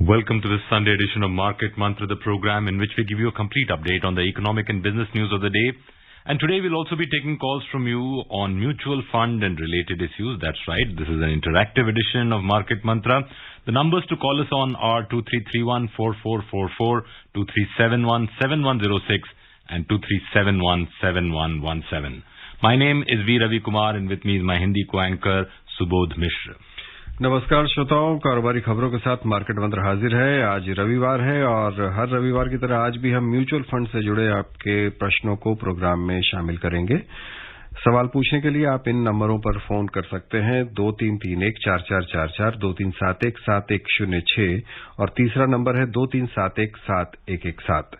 Welcome to this Sunday edition of Market Mantra, the program in which we give you a complete update on the economic and business news of the day. And today we'll also be taking calls from you on mutual fund and related issues. That's right. This is an interactive edition of Market Mantra. The numbers to call us on are 2331-4444, 2371-7106 and 2371-7117. My name is V. Ravi Kumar and with me is my Hindi co-anchor Subodh Mishra. नमस्कार श्रोताओं, कारोबारी खबरों के साथ market मंत्र हाजिर है। आज रविवार है और हर रविवार की तरह आज भी हम म्यूचुअल फंड से जुड़े आपके प्रश्नों को प्रोग्राम में शामिल करेंगे। सवाल पूछने के लिए आप इन नंबरों पर फोन कर सकते हैं 2331-4444, 2371-7106 और तीसरा नंबर है 2371-7117।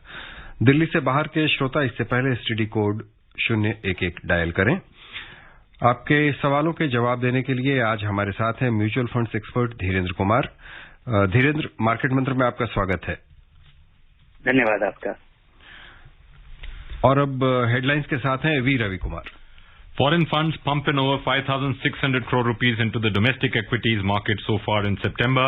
दिल्ली से बाहर के श्रोता इससे पहले एसटीडी कोड 011 डायल करें। आपके सवालों के जवाब देने के लिए आज हमारे साथ हैं mutual funds expert Dhirendra Kumar. Dhirendra, market मंत्र में आपका स्वागत है। धन्यवाद आपका। और अब हेडलाइंस के साथ हैं V Ravi Kumar. Foreign funds pump in over 5,600 crore rupees into the domestic equities market so far in September,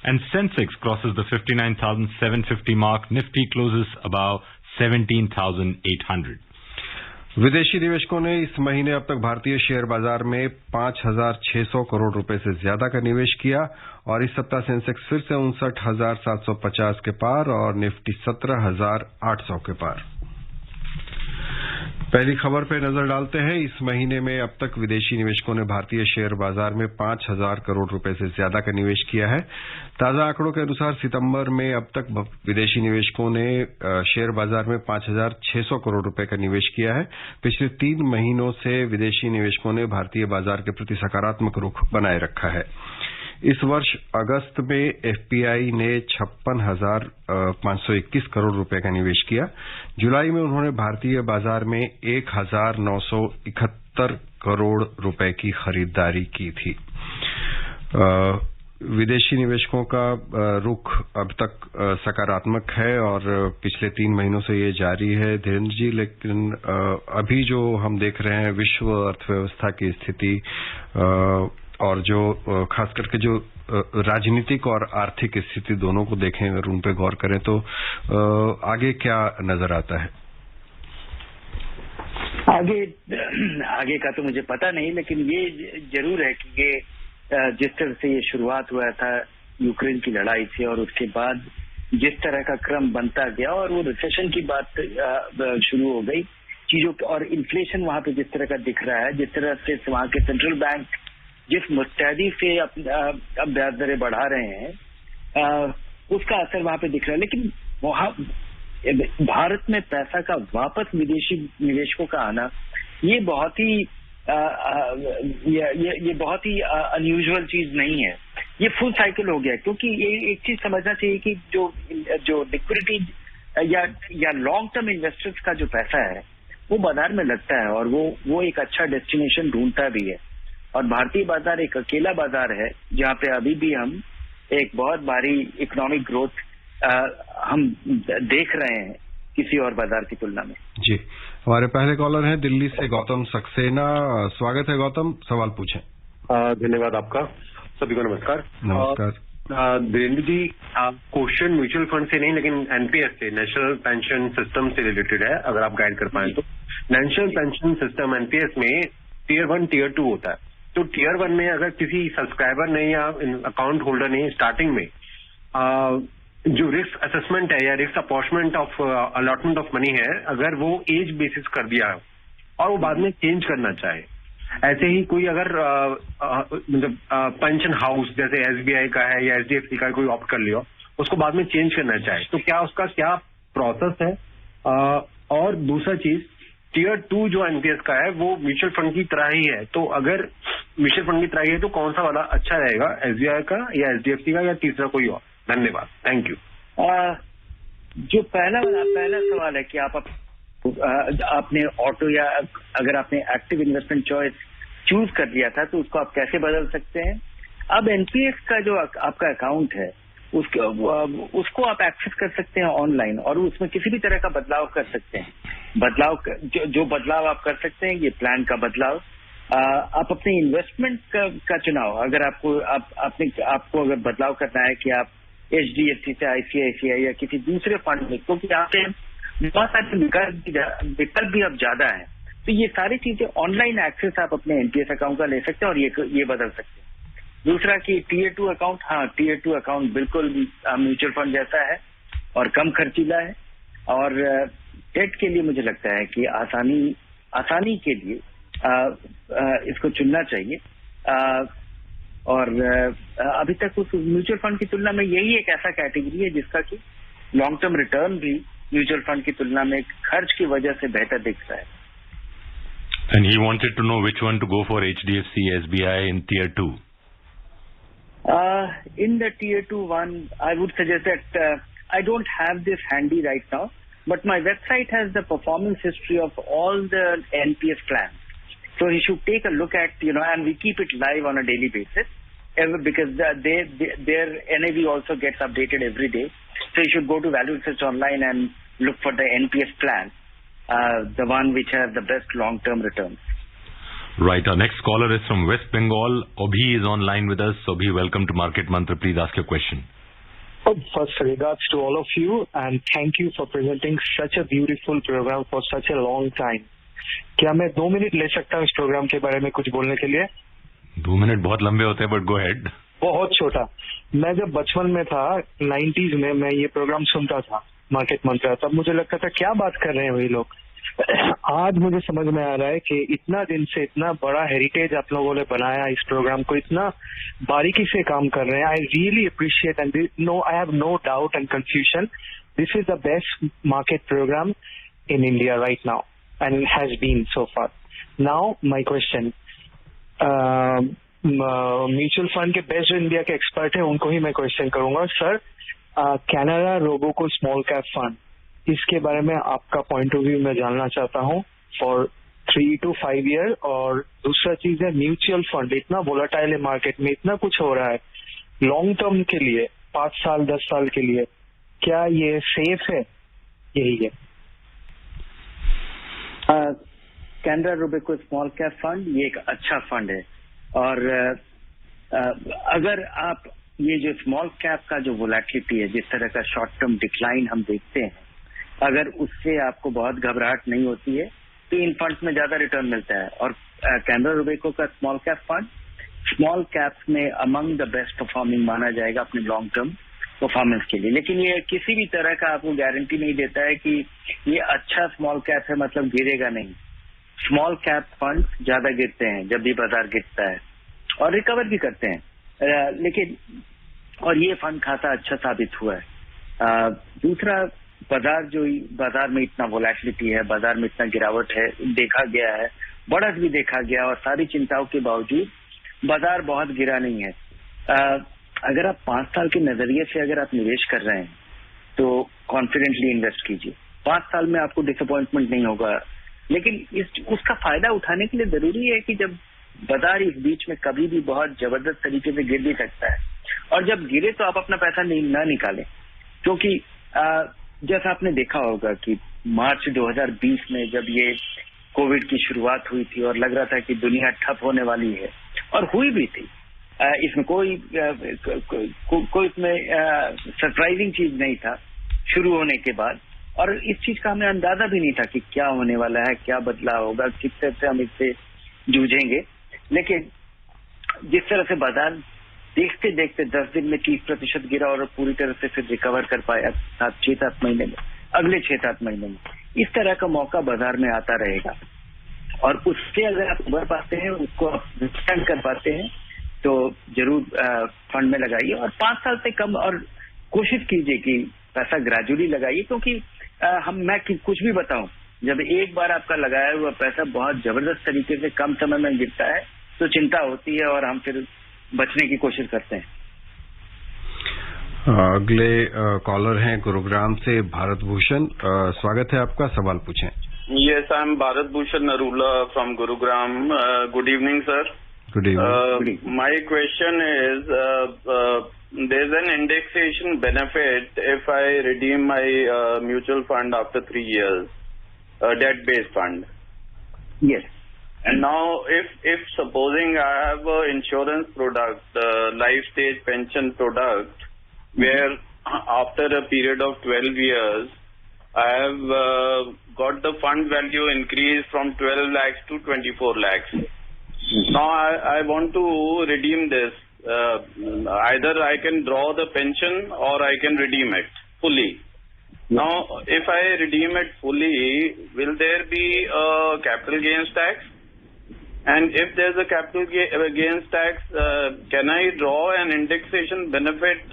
and Sensex crosses the 59,750 mark. Nifty closes above 17,800. विदेशी निवेशकों ने इस महीने अब तक भारतीय शेयर बाजार में 5,600 करोड़ रुपए से ज्यादा का निवेश किया और इस सप्ताह सेंसेक्स फिर से 59,750 के पार और निफ्टी 17,800 के पार। पहली खबर पर नजर डालते हैं। इस महीने में अब तक विदेशी निवेशकों ने भारतीय शेयर बाजार में 5,000 करोड़ रुपए से ज्यादा का निवेश किया है। ताजा आंकड़ों के अनुसार सितंबर में अब तक विदेशी निवेशकों ने शेयर बाजार में 5,600 करोड़ रुपए का निवेश किया है। पिछले 3 महीनों से विदेशी निवेशकों ने भारतीय बाजार के प्रति सकारात्मक रुख बनाए रखा है। इस वर्ष अगस्त में एफपीआई ने 56,521 करोड़ रुपए का निवेश किया। जुलाई में उन्होंने भारतीय बाजार में 1,971 करोड़ रुपए की खरीदारी की थी। विदेशी निवेशकों का रुख अब तक सकारात्मक है और पिछले 3 महीनों से ये जारी है धीरेन्द्र जी। लेकिन अभी जो हम देख रहे हैं विश्व अर्थव्यवस्था की स्थिति और जो खास करके जो राजनीतिक और आर्थिक स्थिति दोनों को देखें, अगर उन पे गौर करें तो आगे क्या नजर आता है? आगे का तो मुझे पता नहीं, लेकिन ये जरूर है कि ये जिस तरह से ये शुरुआत हुआ था यूक्रेन की लड़ाई से और उसके बाद जिस तरह का क्रम बनता गया और वो रिसेशन की बात शुरू हो गई चीजों और इन्फ्लेशन वहां पे जिस तरह का दिख रहा है, जिस तरह से वहां के सेंट्रल बैंक जिस मुस्तैदी से अब ब्याज दरें बढ़ा रहे हैं उसका असर वहां पे दिख रहा है। लेकिन वहां भारत में पैसा का वापस विदेशी निवेशकों का आना ये बहुत ही ये बहुत ही अनयूजुअल चीज नहीं है। ये फुल साइकिल हो गया, क्योंकि ये एक चीज समझना चाहिए कि जो लिक्विडिटी या लॉन्ग टर्म इन्वेस्टर्स का जो पैसा है वो बाजार में लगता है और वो एक अच्छा डेस्टिनेशन ढूंढता भी है। और भारतीय बाजार एक अकेला बाजार है जहां पे अभी भी हम एक बहुत भारी इकोनॉमिक ग्रोथ हम देख रहे हैं किसी और बाजार की तुलना में। जी, हमारे पहले कॉलर हैं दिल्ली से गौतम सक्सेना। स्वागत है गौतम, सवाल पूछें। धन्यवाद आपका। सभी को नमस्कार। नमस्कार धीरेन्द्र जी, क्वेश्चन म्यूचुअल फंड से नहीं लेकिन एनपीएस से, नेशनल पेंशन सिस्टम से रिलेटेड है, अगर आप गाइड कर पाए तो। नेशनल पेंशन सिस्टम एनपीएस में टीयर 1 टीयर 2 होता है। तो टीयर 1 में अगर किसी सब्सक्राइबर ने या अकाउंट होल्डर ने स्टार्टिंग में जो रिस्क असेसमेंट है या risk apportionment of allotment of money है, अगर वो एज बेसिस कर दिया है और वो बाद में चेंज करना चाहे, ऐसे ही कोई अगर मतलब पेंशन हाउस जैसे एसबीआई का है या एचडीएफसी का कोई ऑप्ट कर लिया, उसको बाद में चेंज करना चाहे, तो क्या उसका क्या प्रोसेस है? और दूसरा चीज, टीयर 2 जो एनपीएस का है वो म्यूचुअल फंड की तरह ही है, तो अगर म्यूचुअल फंड की तरह ही है तो कौन सा वाला अच्छा रहेगा, एसबीआई का या एचडीएफसी का या तीसरा कोई और? धन्यवाद, थैंक यू। जो पहला सवाल है कि आपने ऑटो या अगर आपने एक्टिव इन्वेस्टमेंट चॉइस चूज कर लिया था तो उसको आप कैसे बदल सकते हैं? अब एनपीएस का जो आपका अकाउंट है उसको आप एक्सेस कर सकते हैं ऑनलाइन और उसमें किसी भी तरह का बदलाव कर सकते हैं। जो बदलाव आप कर सकते हैं, ये प्लान का बदलाव, आप अपने इन्वेस्टमेंट का चुनाव, अगर आपको अगर बदलाव करना है कि आप HDFC से, ICICI या किसी दूसरे फंड में, क्योंकि यहाँ पे बहुत सारे विकल्प भी अब ज्यादा है। तो ये सारी चीजें ऑनलाइन एक्सेस आप अपने एनपीएस अकाउंट का ले सकते हैं और ये बदल सकते हैं। दूसरा कि Tier 2 अकाउंट, हाँ Tier 2 अकाउंट बिल्कुल म्यूचुअल फंड जैसा है और कम खर्चीला है। और डेट के लिए मुझे लगता है कि आसानी के लिए इसको चुनना चाहिए। और अभी तक उस म्यूचुअल फंड की तुलना में यही एक ऐसा कैटेगरी है जिसका कि लॉन्ग टर्म रिटर्न भी म्यूचुअल फंड की तुलना में खर्च की वजह से बेहतर दिख रहा है। And he wanted to know which one to go for, HDFC, SBI in Tier 2. In the Tier 2 one, I would suggest that I don't have this handy right now, but my website has the performance history of all the NPS plans. So he should take a look at, and we keep it live on a daily basis, because their NAV also gets updated every day. So you should go to Value Research Online and look for the NPS plan, the one which has the best long-term returns. Right. Our next caller is from West Bengal. Obhi is online with us. Obhi, welcome to Market Mantra. Please ask your question. First, regards to all of you, and thank you for presenting such a beautiful program for such a long time. क्या मैं 2 minute ले सकता हूँ इस programme के बारे में कुछ बोलने के लिए? 2 मिनट बहुत लंबे होते हैं, बट गो हेड। बहुत छोटा। मैं जब बचपन में था 90s में, मैं ये प्रोग्राम सुनता था मार्केट मंत्रा, तब मुझे लगता था क्या बात कर रहे हैं वही लोग। आज मुझे समझ में आ रहा है कि इतना दिन से इतना बड़ा हेरिटेज आप लोगों ने बनाया, इस प्रोग्राम को इतना बारीकी से काम कर रहे हैं। I really appreciate and I have no doubt and confusion, this is the best market program in India right now and has been so far. Now my question, mutual fund के best जो India के expert है उनको ही मैं question करूंगा। Sir, Canara Robeco small cap fund, इसके बारे में आपका पॉइंट ऑफ व्यू मैं जानना चाहता हूँ फॉर 3 to 5 ईयर। और दूसरा चीज है म्यूचुअल फंड, इतना वोलेटाइल है मार्केट में, इतना कुछ हो रहा है, लॉन्ग टर्म के लिए 5 साल 10 साल के लिए क्या ये सेफ है? यही है। Canara Robeco small cap fund ये एक अच्छा फंड है। और अगर आप ये जो स्मॉल कैप का जो वोलेटिलिटी है, जिस तरह का शॉर्ट टर्म डिक्लाइन हम देखते हैं, अगर उससे आपको बहुत घबराहट नहीं होती है तो इन फंड्स में ज्यादा रिटर्न मिलता है। और कैनरा रोबेको का small cap fund small caps में अमंग द बेस्ट परफॉर्मिंग माना जाएगा अपने लॉन्ग टर्म परफॉर्मेंस के लिए। लेकिन ये किसी भी तरह का आपको गारंटी नहीं देता है कि ये अच्छा स्मॉल कैप है मतलब गिरेगा नहीं। स्मॉल कैप फंड ज्यादा गिरते हैं जब भी बाजार गिरता है और रिकवर भी करते हैं, लेकिन और ये फंड खासा अच्छा साबित हुआ है। दूसरा, बाजार में इतना वोलेटिलिटी है, बाजार में इतना गिरावट है, देखा गया है, बढ़त भी देखा गया, और सारी चिंताओं के बावजूद बाजार बहुत गिरा नहीं है। अगर आप 5 साल के नजरिए से अगर आप निवेश कर रहे हैं तो कॉन्फिडेंटली इन्वेस्ट कीजिए। 5 साल में आपको डिसअपॉइंटमेंट नहीं होगा। लेकिन उसका फायदा उठाने के लिए जरूरी है कि जब बाजार इस बीच में कभी भी बहुत जबरदस्त तरीके से गिर भी सकता है, और जब गिरे तो आप अपना पैसा न निकालें, क्योंकि जैसा आपने देखा होगा कि मार्च 2020 में जब ये कोविड की शुरुआत हुई थी और लग रहा था कि दुनिया ठप होने वाली है, और हुई भी थी, इसमें कोई इसमें सरप्राइजिंग चीज नहीं था शुरू होने के बाद, और इस चीज का हमें अंदाजा भी नहीं था कि क्या होने वाला है, क्या बदलाव होगा, किस तरह से हम इससे जूझेंगे। लेकिन जिस तरह से बाजार देखते देखते 10 दिन में 30% गिरा और पूरी तरह से फिर रिकवर कर पाया 6-7 महीने में, अगले 6-7 महीने में, इस तरह का मौका बाजार में आता रहेगा। और उससे अगर आप उभर पाते हैं, उसको आप विस्तार कर पाते हैं, तो जरूर फंड में लगाइए। और 5 साल से कम, और कोशिश कीजिए कि पैसा ग्रेजुअली लगाइए, क्योंकि मैं कुछ भी बताऊं, जब एक बार आपका लगाया हुआ पैसा बहुत जबरदस्त तरीके से कम समय में गिरता है तो चिंता होती है और हम फिर बचने की कोशिश करते हैं। अगले कॉलर हैं गुरुग्राम से भारत भूषण। स्वागत है आपका, सवाल पूछें। Yes, I am Bharat Bhushan Narula from Gurugram. Good evening, sir. Good evening. My question is, there is an indexation benefit if I redeem my mutual fund after 3 years, debt-based fund. Yes. And now, if supposing I have a insurance product, life stage pension product, where after a period of 12 years, I have got the fund value increased from 12 lakhs to 24 lakhs. Now I want to redeem this. Either I can draw the pension or I can redeem it fully. Now, if I redeem it fully, will there be a capital gains tax? And if there's a capital gains tax, can I draw an indexation benefit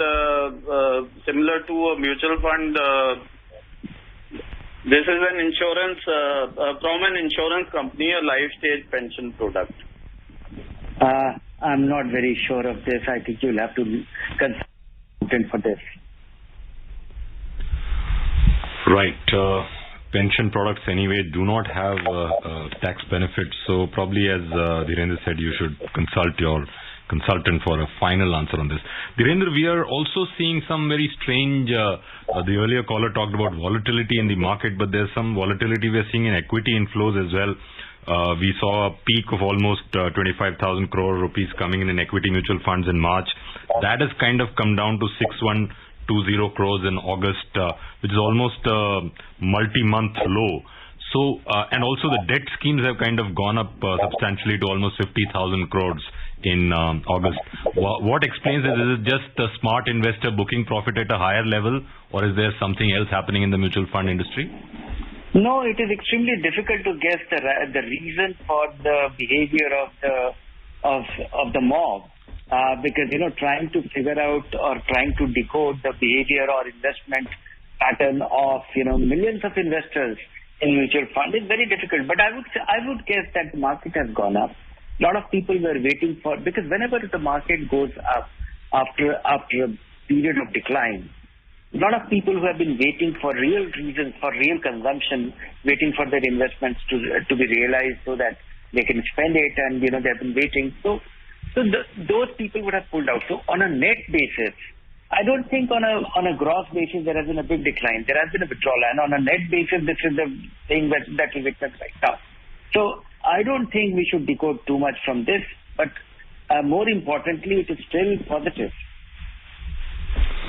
similar to a mutual fund? This is an insurance from an insurance company, a life stage pension product. I'm not very sure of this. I think you'll have to consult for this. Right. Pension products anyway do not have tax benefits, so probably, as Dhirendra said, you should consult your consultant for a final answer on this. Dhirendra, we are also seeing some very strange, the earlier caller talked about volatility in the market, but there's some volatility we are seeing in equity inflows as well. We saw a peak of almost 25,000 crore rupees coming in equity mutual funds in March. That has kind of come down to 6,120 crores in August, which is almost a multi-month low. So, and also the debt schemes have kind of gone up substantially to almost 50,000 crores in August. What explains this? Is it just a smart investor booking profit at a higher level, or is there something else happening in the mutual fund industry? No, it is extremely difficult to guess the reason for the behavior of the mob, because trying to figure out or trying to decode the behavior or investment pattern of millions of investors in mutual fund is very difficult. But I would guess that the market has gone up. A lot of people were waiting for, because whenever the market goes up after a period of decline, a lot of people who have been waiting for real reasons, for real consumption, waiting for their investments to be realized so that they can spend it, and they've been waiting. So those people would have pulled out. So on a net basis, I don't think on a gross basis there has been a big decline. There has been a withdrawal, and on a net basis, this is the thing that we witness right now. So I don't think we should decode too much from this, but more importantly, it is still positive.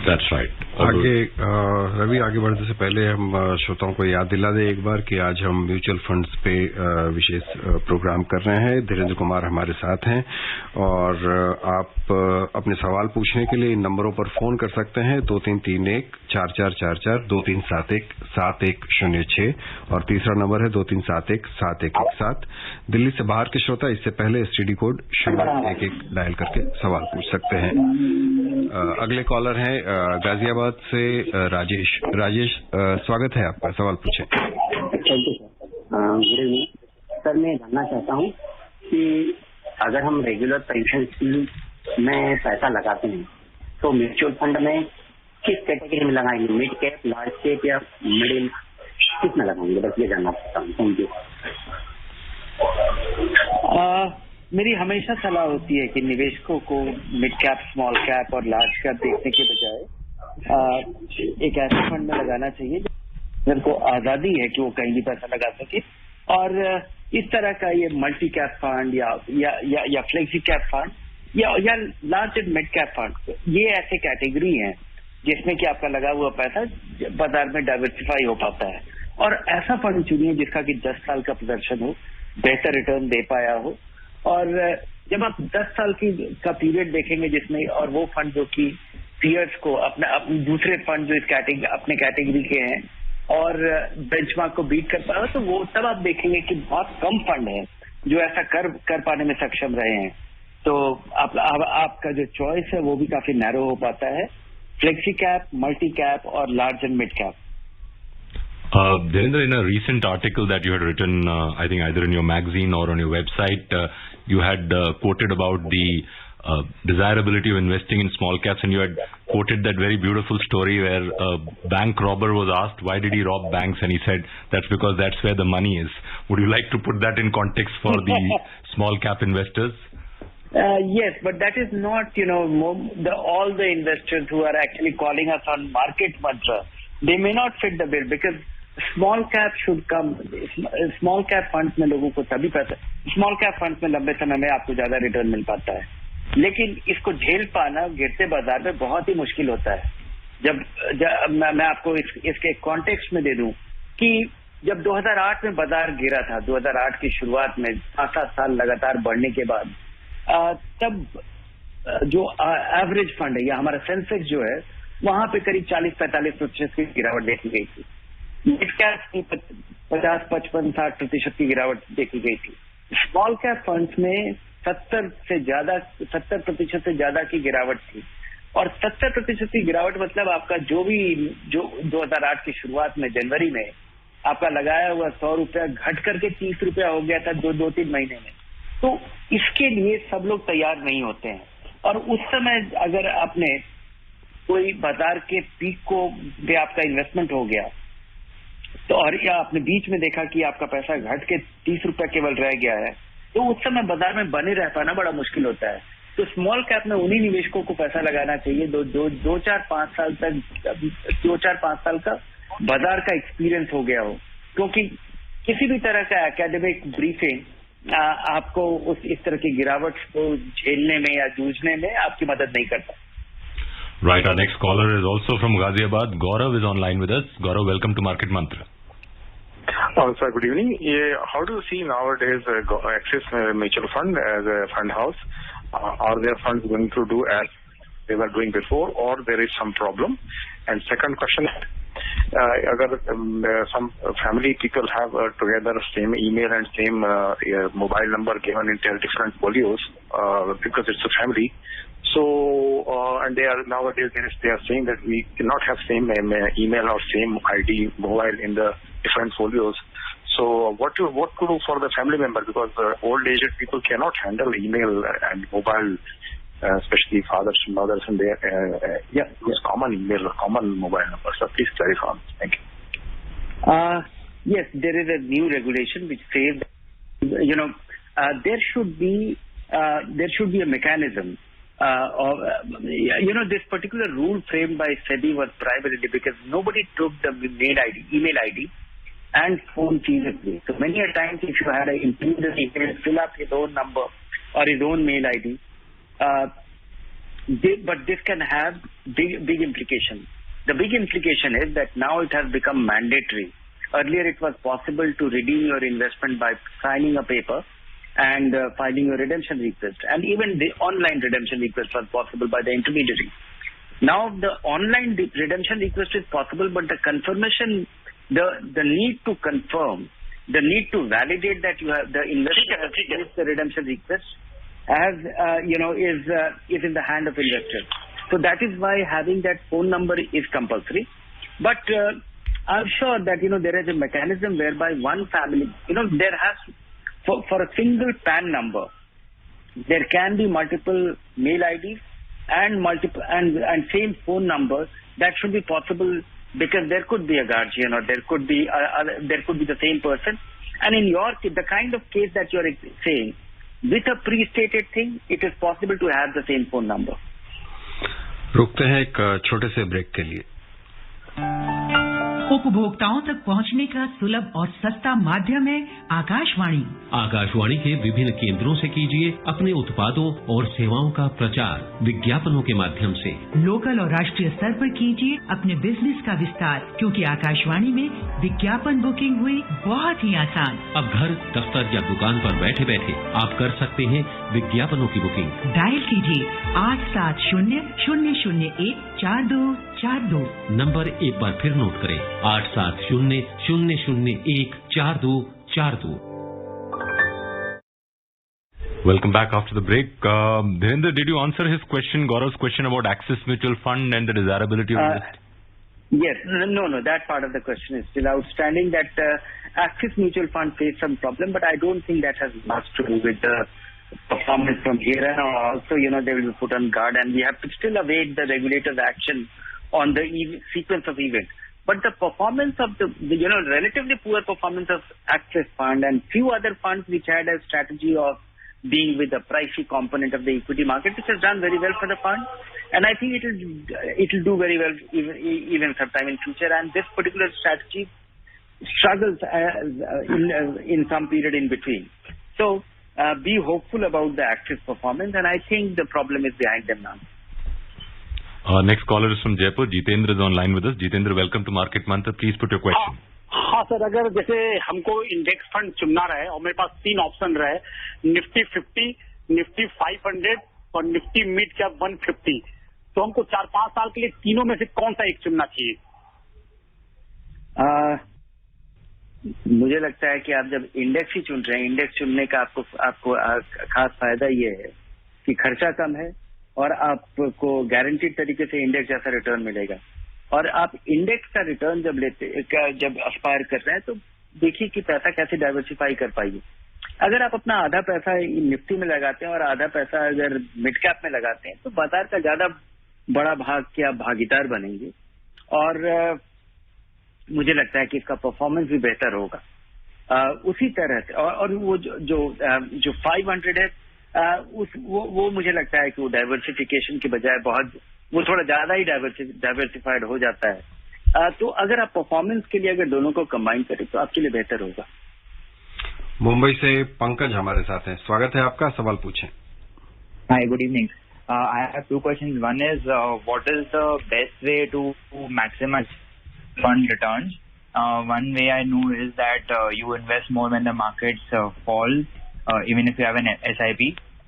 That's right. Ravi, आगे बढ़ने से पहले हम श्रोताओं को याद दिला दें एक बार कि आज हम म्यूचुअल फंड्स पे विशेष प्रोग्राम कर रहे हैं। धीरेन्द्र कुमार हमारे साथ हैं और आप अपने सवाल पूछने के लिए इन नंबरों पर फोन कर सकते हैं 2331-4444, 2371-7106 और तीसरा नंबर है 2371-7117। दिल्ली से बाहर के श्रोता इससे पहले एसटीडी कोड 011 डायल करके सवाल पूछ सकते हैं। अगले कॉलर हैं गाजियाबाद से राजेश। स्वागत है आपका, सवाल पूछें। Thank you sir. मैं जानना चाहता हूँ कि अगर हम रेगुलर पेंशन स्कीम में पैसा लगाते हैं तो म्यूचुअल फंड में किस कैटेगरी में लगाएंगे, मिड कैप, लार्ज कैप या मिडिल, किस में लगाएंगे, बस ये जानना चाहता हूँ। Thank you. मेरी हमेशा सलाह होती है कि निवेशकों को मिड कैप, स्मॉल कैप और लार्ज कैप देखने के बजाय एक ऐसे फंड में लगाना चाहिए जिनको आजादी है कि वो कहीं भी पैसा लगा सके। और इस तरह का ये मल्टी कैप फंड या फ्लेक्सी कैप फंड या large and mid cap fund, ये ऐसे कैटेगरी हैं जिसमें कि आपका लगा हुआ पैसा बाजार में डाइवर्सिफाई हो पाता है। और ऐसा फंड चुनिए जिसका कि 10 साल का प्रदर्शन हो, बेहतर रिटर्न दे पाया हो। और जब आप 10 साल का पीरियड देखेंगे जिसमें, और वो फंड जो कि पीयर्स को अपने दूसरे फंड जो इस अपने कैटेगरी के हैं और बेंचमार्क को बीट कर पा रहा, तो वो तब आप देखेंगे कि बहुत कम फंड है जो ऐसा कर पाने में सक्षम रहे हैं। तो आपका जो चॉइस है वो भी काफी नैरो हो पाता है, फ्लेक्सी कैप, मल्टी कैप और large and mid cap. Dhirendra, in a recent article that you had written, I think either in your magazine or on your website, you had quoted about the desirability of investing in small caps, and you had quoted that very beautiful story where a bank robber was asked why did he rob banks, and he said that's because that's where the money is. Would you like to put that in context for the small cap investors? Yes, but that is not, all the investors who are actually calling us on market mantra, they may not fit the bill, because small cap should come. Small cap funds में लोगों को तभी पैसा, small cap funds में लंबे समय में आपको ज्यादा रिटर्न मिल पाता है, लेकिन इसको झेल पाना गिरते बाजार में बहुत ही मुश्किल होता है। मैं आपको इसके कॉन्टेक्स्ट में दे दूं कि जब 2008 में बाजार गिरा था, 2008 की शुरुआत में 7 साल लगातार बढ़ने के बाद, तब जो एवरेज फंड है या हमारा सेंसेक्स जो है, वहां पे करीब 40-45% की गिरावट देखी गई थी। मिड कैप की 50-55-60% की गिरावट देखी गई थी। स्मॉल कैप फंड्स में 70% से ज्यादा की गिरावट थी। और 70% की गिरावट मतलब आपका जो 2008 की शुरुआत में जनवरी में आपका लगाया हुआ 100 रुपया घट करके 30 रुपया हो गया था 2-3 महीने में। तो इसके लिए सब लोग तैयार नहीं होते हैं। और उस समय अगर आपने कोई बाजार के पीक को पे आपका इन्वेस्टमेंट हो गया तो, और या आपने बीच में देखा कि आपका पैसा घट के 30 रुपया केवल रह गया है, तो उस समय बाजार में बने रह पाना बड़ा मुश्किल होता है। तो स्मॉल कैप में उन्हीं निवेशकों को पैसा लगाना चाहिए 2-4-5 साल तक, 2-4-5 साल का बाजार का एक्सपीरियंस हो गया हो, क्योंकि किसी भी तरह का एकेडमिक ब्रीफिंग आपको इस तरह की गिरावट को झेलने में या जूझने में आपकी मदद नहीं करता। Right, our next caller is also from Ghaziabad. Gaurav is online with us. Gaurav, welcome to Market Mantra. Sir, good evening. How do you see nowadays Axis Mutual Fund as a fund house? Are their funds going to do as they were doing before, or there is some problem? And second question, agar some family people have together same email and same mobile number given in different folios because it's a family. So, and they are nowadays they are saying that we cannot have same email or same ID mobile in the different folios. So, what to do for the family member, because old aged people cannot handle email and mobile, especially fathers and mothers, and their use common email or common mobile number. So, please clarify. Thank you. Yes, there is a new regulation which says, there should be a mechanism. This particular rule framed by SEBI was primarily because nobody took the email ID and phone seriously. So many a times if you had an intruder email, fill up his own number or his own mail ID, but this can have big implications. The big implication is that now it has become mandatory. Earlier it was possible to redeem your investment by signing a paper and filing a redemption request, and even the online redemption request was possible by the intermediary. Now the online redemption request is possible, but the confirmation, the need to confirm, the need to validate that you have the investor has placed the redemption request as is in the hand of investor. So that is why having that phone number is compulsory. But I'm sure that there is a mechanism whereby one family, there has for a single PAN number, there can be multiple mail IDs and multiple and same phone numbers. That should be possible because there could be a guardian or there could be the same person. And in your the kind of case that you are saying, with a pre-stated thing, it is possible to have the same phone number. रुकते हैं एक छोटे से break के लिए। उपभोक्ताओं तक पहुंचने का सुलभ और सस्ता माध्यम है आकाशवाणी। आकाशवाणी के विभिन्न केंद्रों से कीजिए अपने उत्पादों और सेवाओं का प्रचार विज्ञापनों के माध्यम से। लोकल और राष्ट्रीय स्तर पर कीजिए अपने बिजनेस का विस्तार, क्योंकि आकाशवाणी में विज्ञापन बुकिंग हुई बहुत ही आसान। अब घर, दफ्तर या दुकान पर बैठे बैठे आप कर सकते हैं विज्ञापनों की बुकिंग। डायल कीजिए 870-001-4242। नंबर एक बार फिर नोट करें, 870-001-4242। Welcome back after the break. Devendra, did you answer his question, Gaurav's question about Axis Mutual Fund and the desirability of it? Yes. No. That part of the question is still outstanding, that Axis Mutual Fund faced some problem, but I don't think that has much to do with the performance from here and also, they will be put on guard, and we have to still await the regulator's action on the sequence of events. But the performance of the relatively poor performance of Axis Fund and few other funds which had a strategy of being with the pricey component of the equity market, which has done very well for the fund, and I think it will do very well even sometime in future. And this particular strategy struggles in some period in between. So be hopeful about the Axis performance, and I think the problem is behind them now. Next caller is from Jaipur. Jitendra is online with us. Jitendra, welcome to Market Mantra. Please put your question. हाँ sir, अगर जैसे हमको index fund चुनना रहे और मेरे पास 3 option रहे, Nifty 50, Nifty 500 और निफ्टी मिड कैप 150, तो हमको 4-5 साल के लिए तीनों में से कौन सा एक चुनना चाहिए? मुझे लगता है कि आप जब इंडेक्स ही चुन रहे हैं, इंडेक्स चुनने का आपको खास फायदा ये है कि खर्चा कम है और आपको गारंटीड तरीके से इंडेक्स जैसा रिटर्न मिलेगा। और आप इंडेक्स का रिटर्न जब एस्पायर कर रहे हैं तो देखिए कि पैसा कैसे डाइवर्सिफाई कर पाइए। अगर आप अपना आधा पैसा निफ्टी में लगाते हैं और आधा पैसा अगर मिड कैप में लगाते हैं तो बाजार का ज्यादा बड़ा भाग के आप भागीदार बनेंगे और मुझे लगता है कि इसका परफॉर्मेंस भी बेहतर होगा। उसी तरह से और वो जो 500 है वो मुझे लगता है कि वो डाइवर्सिफिकेशन के बजाय वो थोड़ा ज्यादा ही डाइवर्सिफाइड हो जाता है। तो अगर आप परफॉर्मेंस के लिए अगर दोनों को कंबाइन करें तो आपके लिए बेहतर होगा। मुंबई से पंकज हमारे साथ हैं, स्वागत है आपका, सवाल पूछें। Hi, good evening. I have 2 questions. One is, what is the best way to maximize fund returns? One way I know is that you invest more when the markets fall, even if you have an SIP.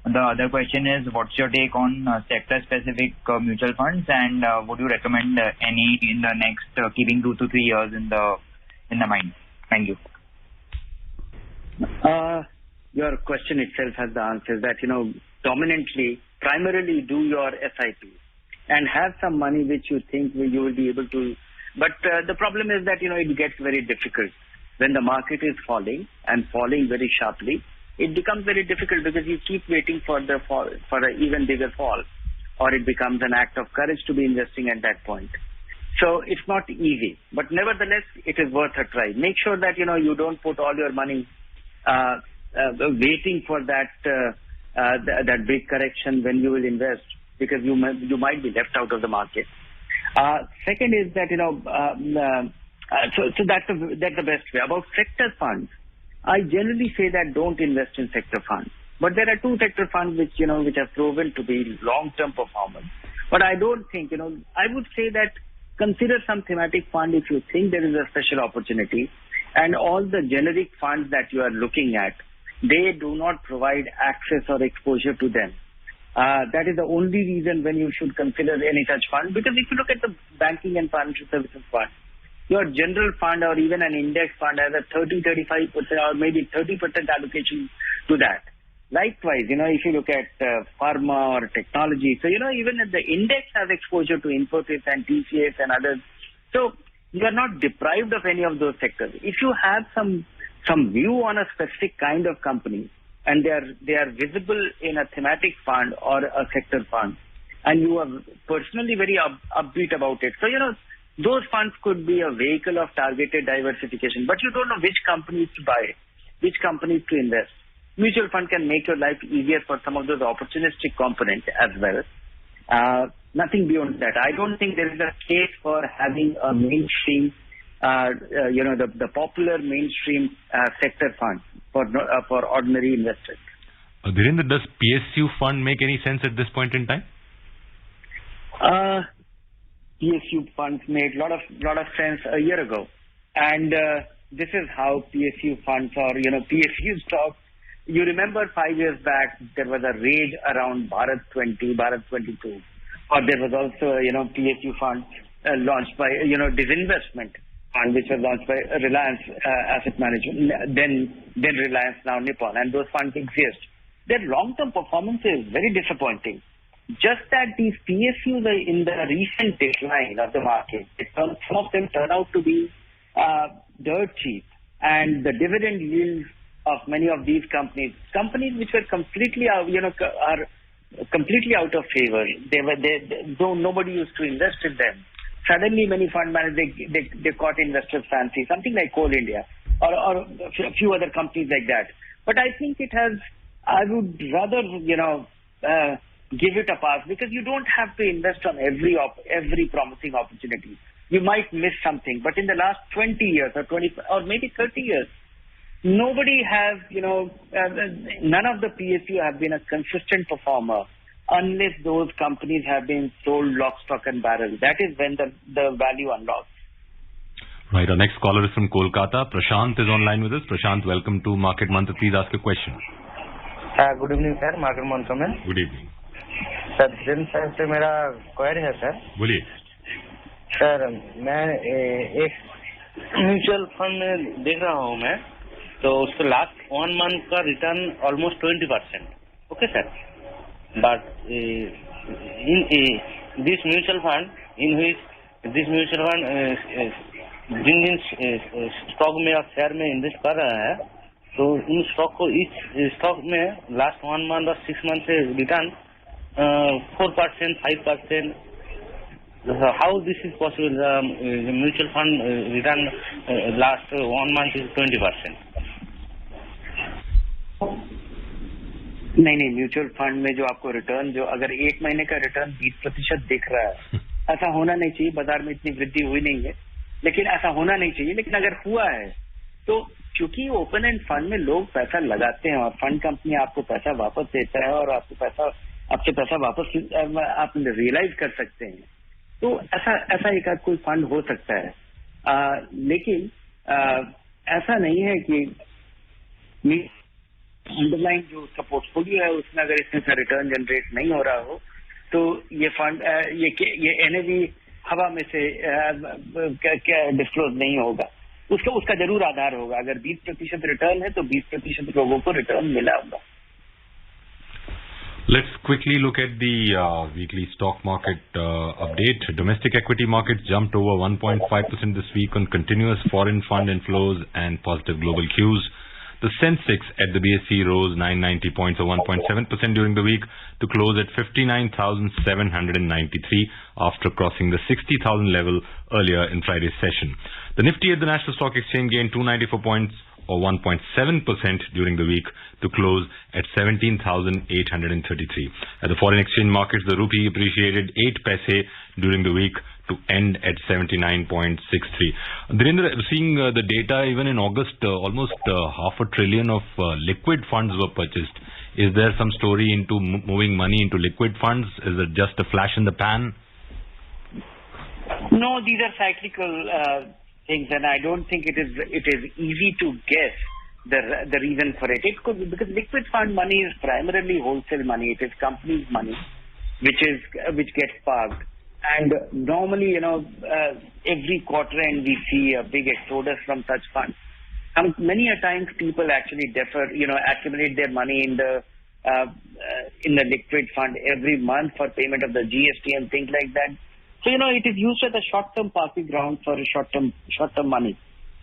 The other question is, what's your take on sector-specific mutual funds, and would you recommend any in the next keeping 2 to 3 years in the mind? Thank you. Your question itself has the answers that, primarily do your SIP and have some money which you think you will be able to. But the problem is that, it gets very difficult when the market is falling and falling very sharply. It becomes very difficult because you keep waiting for an even bigger fall, or it becomes an act of courage to be investing at that point. So it's not easy, but nevertheless, it is worth a try. Make sure that, you don't put all your money waiting for that big correction when you will invest, because you might be left out of the market. Second is that, so that's the best way. About sector funds, I generally say that don't invest in sector funds. But there are 2 sector funds which have proven to be long-term performance. But I don't think, I would say that consider some thematic fund if you think there is a special opportunity. And all the generic funds that you are looking at, they do not provide access or exposure to them. That is the only reason when you should consider any such fund. Because if you look at the banking and financial services fund, your general fund or even an index fund has a 30-35% or maybe 30% allocation to that. Likewise, if you look at pharma or technology, so even if the index has exposure to Infosys and TCS and others, so you are not deprived of any of those sectors. If you have some view on a specific kind of company and they are visible in a thematic fund or a sector fund, and you are personally very upbeat about it, so those funds could be a vehicle of targeted diversification, but you don't know which companies to buy, which companies to invest. Mutual fund can make your life easier for some of those opportunistic components as well. Nothing beyond that. I don't think there is a case for having a mainstream, the popular mainstream sector fund for ordinary investors. Dhirendra, does PSU Fund make any sense at this point in time? PSU funds made lot of sense a year ago, and this is how PSU funds or PSU stocks. You remember 5 years back there was a rage around Bharat 20, Bharat 22, or there was also PSU fund launched by disinvestment fund which was launched by Reliance Asset Management, then Reliance, now Nippon, and those funds exist. Their long-term performance is very disappointing. Just that these PSUs are in the recent decline of the market, some of them turn out to be dirt cheap, and the dividend yields of many of these companies which were completely are completely out of favor. Though nobody used to invest in them. Suddenly, many fund managers they caught investors' fancy, something like Coal India or a few other companies like that. But I think I would rather give it a pass, because you don't have to invest on every promising opportunity. You might miss something, but in the last 20 years or 20 or maybe 30 years, nobody has, none of the PSU have been a consistent performer unless those companies have been sold lock, stock and barrel. That is when the value unlocks. Right. Our next caller is from Kolkata. Prashant is online with us. Prashant, welcome to Market Mantra. Please ask a question. Good evening, sir. Market Mantra में. Good evening. Sir जिन sir से मेरा query है sir. बोलिए. Sir मैं एक mutual fund में देख रहा हूँ मैं, तो उसका लास्ट 1 month का return almost 20%. Okay sir. But in this mutual fund in which this mutual fund जिन स्टॉक में और शेयर में इन्वेस्ट कर रहा है, तो इन स्टॉक को इस स्टॉक में लास्ट 1 month और 6 month से return 4%, 5%. How this is possible? The mutual fund return last 1 month is 20%. नहीं, म्यूचुअल फंड में जो आपको रिटर्न, जो अगर 1 महीने का रिटर्न 20% दिख रहा है, ऐसा होना नहीं चाहिए. बाजार में इतनी वृद्धि हुई नहीं है, लेकिन ऐसा होना नहीं चाहिए. लेकिन अगर हुआ है, तो क्योंकि ओपन एंड फंड में लोग पैसा लगाते हैं और फंड कंपनी आपको पैसा वापस देता है और आपसे पैसा वापस आप रियलाइज कर सकते हैं, तो ऐसा एक आध कोई फंड हो सकता है. लेकिन ऐसा नहीं है कि अंडरलाइन जो उसका पोर्टफोलियो है उसमें अगर इसमें रिटर्न जनरेट नहीं हो रहा हो, तो ये फंड ये एनएवी हवा में से डिस्क्लोज नहीं होगा. उसका जरूर आधार होगा. अगर 20% रिटर्न है तो 20% लोगों को रिटर्न मिला होगा. Let's quickly look at the weekly stock market update. Domestic equity markets jumped over 1.5% this week on continuous foreign fund inflows and positive global cues. The Sensex at the BSE rose 990 points or 1.7% during the week to close at 59,793 after crossing the 60,000 level earlier in Friday's session. The Nifty at the National Stock Exchange gained 294 points or 1.7% during the week to close at 17,833. At the foreign exchange markets, the rupee appreciated 8 paise during the week to end at 79.63. Dhirendra, seeing the data, even in August, almost $500 billion of liquid funds were purchased. Is there some story into moving money into liquid funds? Is it just a flash in the pan? No, these are cyclical things, and I don't think it is easy to guess the reason for it. It could be because liquid fund money is primarily wholesale money. It is companies' money, which gets parked. And normally, every quarter end we see a big exodus from such funds. Many a times people actually accumulate their money in the liquid fund every month for payment of the GST and things like that. So, it is used as a short-term parking ground for short-term money.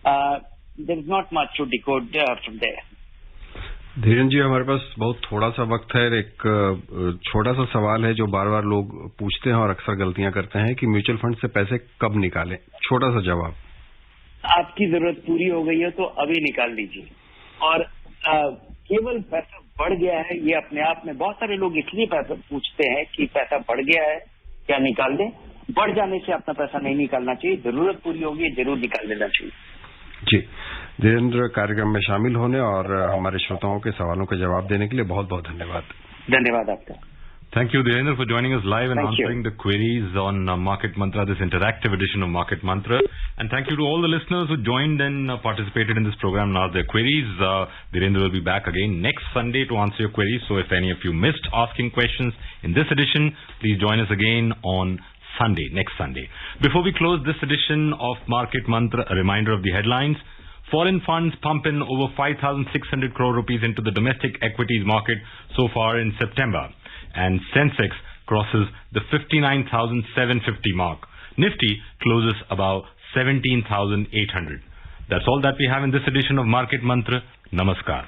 There is not much to decode from there. Dhirendra जी, हमारे पास बहुत थोड़ा सा वक्त है. एक छोटा सा सवाल है जो बार बार लोग पूछते हैं और अक्सर गलतियां करते हैं कि म्यूचुअल फंड से पैसे कब निकालें. छोटा सा जवाब. आपकी जरूरत पूरी हो गई है तो अभी निकाल लीजिए. और केवल पैसा बढ़ गया है, ये अपने आप में बहुत सारे लोग इसलिए पैसा पूछते हैं कि पैसा बढ़ गया है क्या निकाल दें. बढ़ जाने से अपना पैसा नहीं निकालना चाहिए. जरूरत पूरी होगी जरूर निकाल देना चाहिए. जी, धीरेन्द्र, कार्यक्रम में शामिल होने और हमारे श्रोताओं के सवालों के जवाब देने के लिए बहुत बहुत धन्यवाद. धन्यवाद आपका. Thank you, Dhirendra, for joining us live and answering the queries on Market Mantra, this interactive edition of Market Mantra. And thank you to all the listeners who joined and participated in this program and asked their queries. Dhirendra will be back again next Sunday to answer your queries. So if any of you missed asking questions in this edition, please join us again on Sunday, next Sunday. Before we close this edition of Market Mantra, a reminder of the headlines. Foreign funds pump in over 5,600 crore rupees into the domestic equities market so far in September. And Sensex crosses the 59,750 mark. Nifty closes above 17,800. That's all that we have in this edition of Market Mantra. Namaskar.